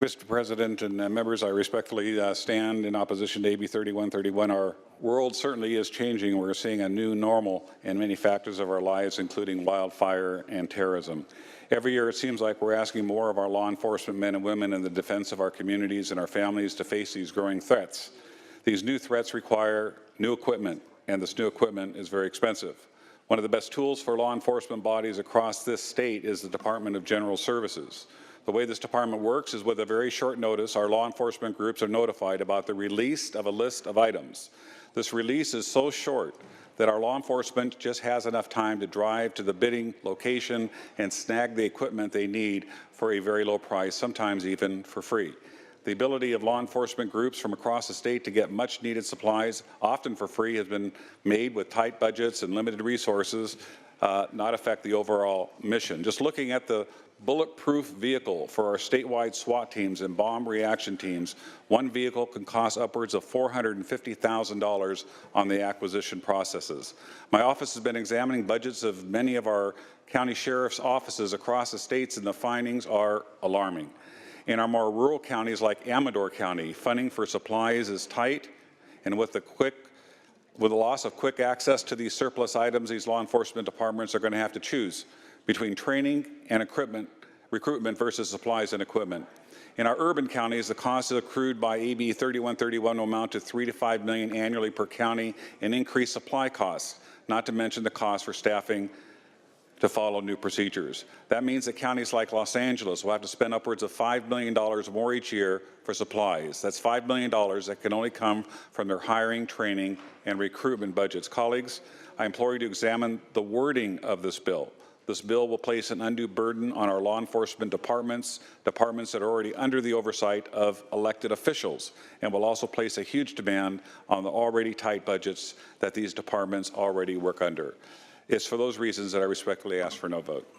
Mr. President and members, I respectfully stand in opposition to AB 3131. Our world certainly is changing. We're seeing a new normal in many factors of our lives, including wildfire and terrorism. Every year it seems like we're asking more of our law enforcement men and women in the defense of our communities and our families to face these growing threats. These new threats require new equipment, and this new equipment is very expensive. One of the best tools for law enforcement bodies across this state is the Department of General Services. The way this department works is with a very short notice, our law enforcement groups are notified about the release of a list of items. This release is so short that our law enforcement just has enough time to drive to the bidding location and snag the equipment they need for a very low price, sometimes even for free. The ability of law enforcement groups from across the state to get much needed supplies, often for free, has been made with tight budgets and limited resources, not affect the overall mission. Just looking at the bulletproof vehicle for our statewide SWAT teams and bomb reaction teams, one vehicle can cost upwards of $450,000 on the acquisition processes. My office has been examining budgets of many of our county sheriff's offices across the states, and the findings are alarming. In our more rural counties like Amador County, funding for supplies is tight, and with the loss of quick access to these surplus items, these law enforcement departments are going to have to choose between training and recruitment versus supplies and equipment. In our urban counties, the costs accrued by AB 3131 will amount to $3 to $5 million annually per county in increased supply costs, not to mention the cost for staffing to follow new procedures. That means that counties like Los Angeles will have to spend upwards of $5 million more each year for supplies. That's $5 million that can only come from their hiring, training, and recruitment budgets. Colleagues, I implore you to examine the wording of this bill. This bill will place an undue burden on our law enforcement departments that are already under the oversight of elected officials, and will also place a huge demand on the already tight budgets that these departments already work under. It's for those reasons that I respectfully ask for no vote.